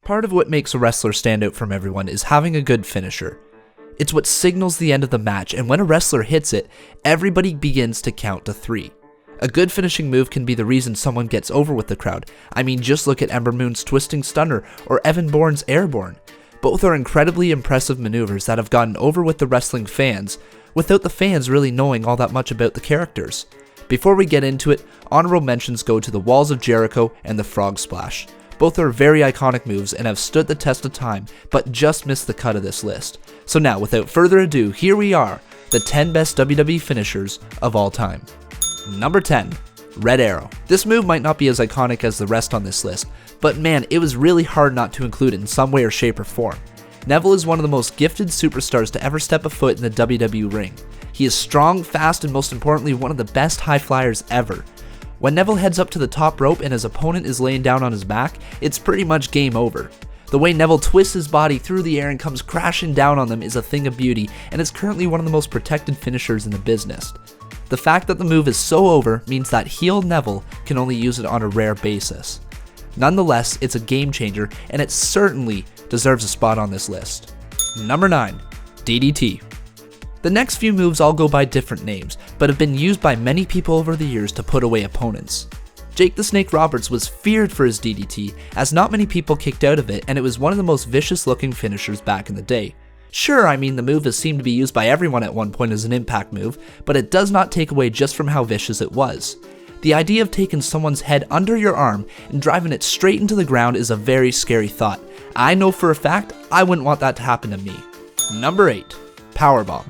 Part of what makes a wrestler stand out from everyone is having a good finisher. It's what signals the end of the match, and when a wrestler hits it, everybody begins to count to 3. A good finishing move can be the reason someone gets over with the crowd. I mean, just look at Ember Moon's Twisting Stunner or Evan Bourne's Airborne. Both are incredibly impressive maneuvers that have gotten over with the wrestling fans, without the fans really knowing all that much about the characters. Before we get into it, honorable mentions go to the Walls of Jericho and the Frog Splash. Both are very iconic moves and have stood the test of time, but just missed the cut of this list. So now, without further ado, here we are, the 10 best WWE finishers of all time. Number 10. Red Arrow. This move might not be as iconic as the rest on this list, but man, it was really hard not to include it in some way or shape or form. Neville is one of the most gifted superstars to ever step a foot in the WWE ring. He is strong, fast, and most importantly, one of the best high flyers ever. When Neville heads up to the top rope and his opponent is laying down on his back, it's pretty much game over. The way Neville twists his body through the air and comes crashing down on them is a thing of beauty, and is currently one of the most protected finishers in the business. The fact that the move is so over means that heel Neville can only use it on a rare basis. Nonetheless, it's a game changer, and it certainly deserves a spot on this list. Number 9. DDT. The next few moves all go by different names, but have been used by many people over the years to put away opponents. Jake the Snake Roberts was feared for his DDT, as not many people kicked out of it, and it was one of the most vicious looking finishers back in the day. Sure, I mean, the move has seemed to be used by everyone at one point as an impact move, but it does not take away just from how vicious it was. The idea of taking someone's head under your arm and driving it straight into the ground is a very scary thought. I know for a fact I wouldn't want that to happen to me. Number 8. Powerbomb.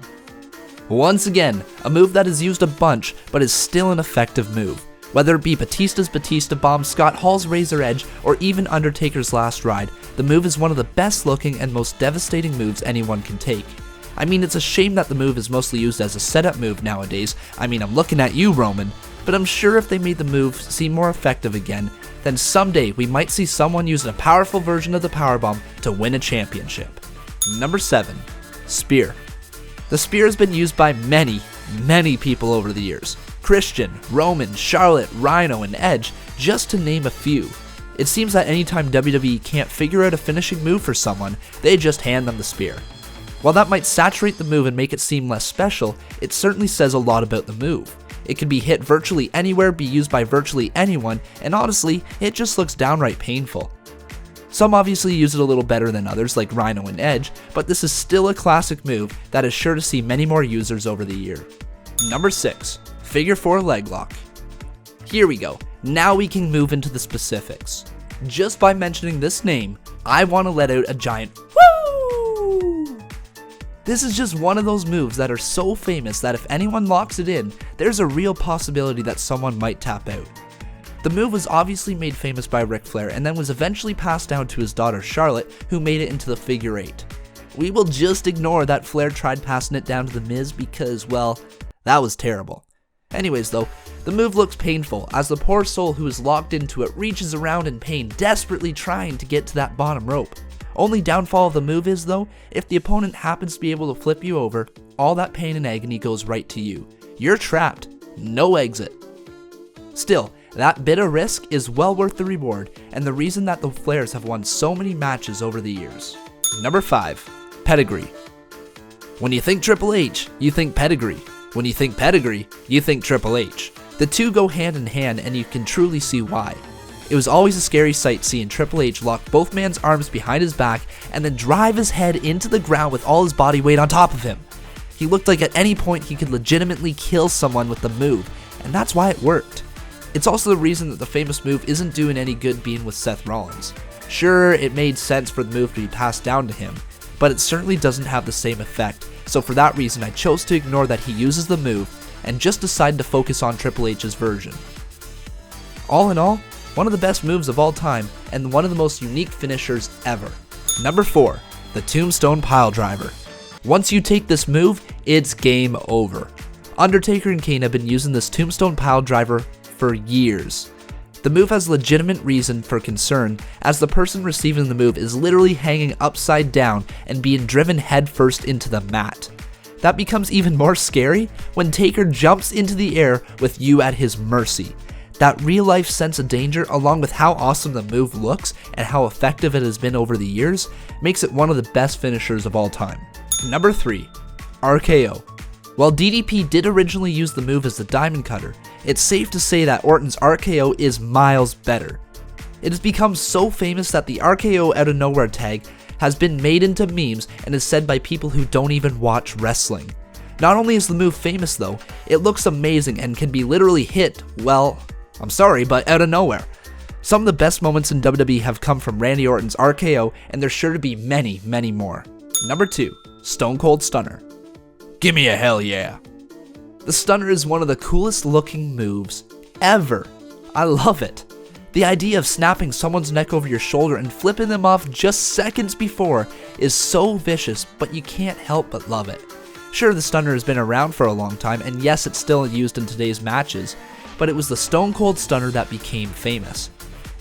Once again, a move that is used a bunch, but is still an effective move. Whether it be Batista's Batista Bomb, Scott Hall's Razor Edge, or even Undertaker's Last Ride, the move is one of the best looking and most devastating moves anyone can take. I mean, it's a shame that the move is mostly used as a setup move nowadays. I mean, I'm looking at you, Roman, but I'm sure if they made the move seem more effective again, then someday we might see someone using a powerful version of the Powerbomb to win a championship. Number 7. Spear. The spear has been used by many people over the years. Christian, Roman, Charlotte, Rhino, and Edge, just to name a few. It seems that anytime WWE can't figure out a finishing move for someone, they just hand them the spear. While that might saturate the move and make it seem less special, it certainly says a lot about the move. It can be hit virtually anywhere, be used by virtually anyone, and honestly, it just looks downright painful. Some obviously use it a little better than others, like Rhino and Edge, but this is still a classic move that is sure to see many more users over the year. Number 6. Figure 4 leg lock. Here we go, now we can move into the specifics. Just by mentioning this name, I want to let out a giant woo! This is just one of those moves that are so famous that if anyone locks it in, there's a real possibility that someone might tap out. The move was obviously made famous by Ric Flair and then was eventually passed down to his daughter Charlotte, who made it into the figure 8. We will just ignore that Flair tried passing it down to The Miz because, well, that was terrible. Anyways though, the move looks painful as the poor soul who is locked into it reaches around in pain, desperately trying to get to that bottom rope. Only downfall of the move is though, if the opponent happens to be able to flip you over, all that pain and agony goes right to you. You're trapped, no exit. Still, that bit of risk is well worth the reward and the reason that the Flairs have won so many matches over the years. Number 5. Pedigree. When you think Triple H, you think Pedigree. When you think Pedigree, you think Triple H. The two go hand in hand and you can truly see why. It was always a scary sight seeing Triple H lock both man's arms behind his back and then drive his head into the ground with all his body weight on top of him. He looked like at any point he could legitimately kill someone with the move, and that's why it worked. It's also the reason that the famous move isn't doing any good being with Seth Rollins. Sure, it made sense for the move to be passed down to him, but it certainly doesn't have the same effect, so for that reason I chose to ignore that he uses the move and just decided to focus on Triple H's version. All in all, one of the best moves of all time and one of the most unique finishers ever. Number 4. The Tombstone Piledriver. Once you take this move, it's game over. Undertaker and Kane have been using this Tombstone Piledriver for years. The move has legitimate reason for concern, as the person receiving the move is literally hanging upside down and being driven headfirst into the mat. That becomes even more scary when Taker jumps into the air with you at his mercy. That real-life sense of danger, along with how awesome the move looks and how effective it has been over the years, makes it one of the best finishers of all time. Number 3. RKO. While DDP did originally use the move as the Diamond Cutter, it's safe to say that Orton's RKO is miles better. It has become so famous that the RKO out of nowhere tag has been made into memes and is said by people who don't even watch wrestling. Not only is the move famous though, it looks amazing and can be literally hit, well, I'm sorry, but out of nowhere. Some of the best moments in WWE have come from Randy Orton's RKO, and there's sure to be many, many more. Number 2. Stone Cold Stunner. Gimme a hell yeah. The Stunner is one of the coolest looking moves ever. I love it. The idea of snapping someone's neck over your shoulder and flipping them off just seconds before is so vicious, but you can't help but love it. Sure, the Stunner has been around for a long time, and yes, it's still used in today's matches, but it was the Stone Cold Stunner that became famous.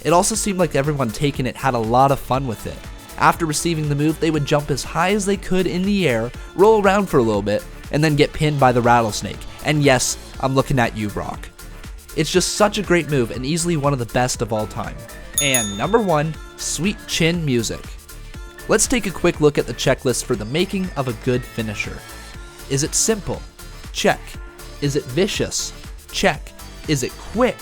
It also seemed like everyone taking it had a lot of fun with it. After receiving the move, they would jump as high as they could in the air, roll around for a little bit, and then get pinned by the rattlesnake. And yes, I'm looking at you, Brock. It's just such a great move and easily one of the best of all time. And number 1, Sweet Chin Music. Let's take a quick look at the checklist for the making of a good finisher. Is it simple? Check. Is it vicious? Check. Is it quick?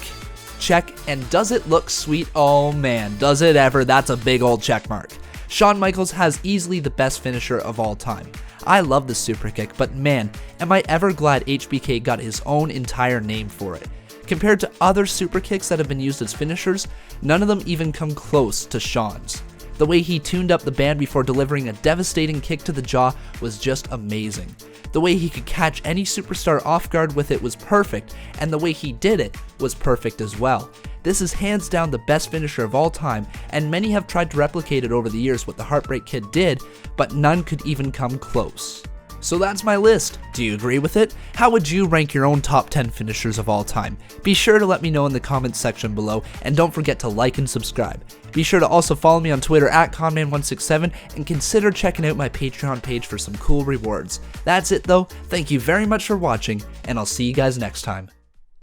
Check. And does it look sweet? Oh man, does it ever? That's a big old check mark. Shawn Micheals has easily the best finisher of all time. I love the super kick, but man, am I ever glad HBK got his own entire name for it. Compared to other super kicks that have been used as finishers, none of them even come close to Shawn's. The way he tuned up the band before delivering a devastating kick to the jaw was just amazing. The way he could catch any superstar off guard with it was perfect, and the way he did it was perfect as well. This is hands down the best finisher of all time, and many have tried to replicate it over the years what the Heartbreak Kid did, but none could even come close. So that's my list. Do you agree with it? How would you rank your own top 10 finishers of all time? Be sure to let me know in the comments section below, and don't forget to like and subscribe. Be sure to also follow me on Twitter at Conman167 and consider checking out my Patreon page for some cool rewards. That's it though, thank you very much for watching, and I'll see you guys next time.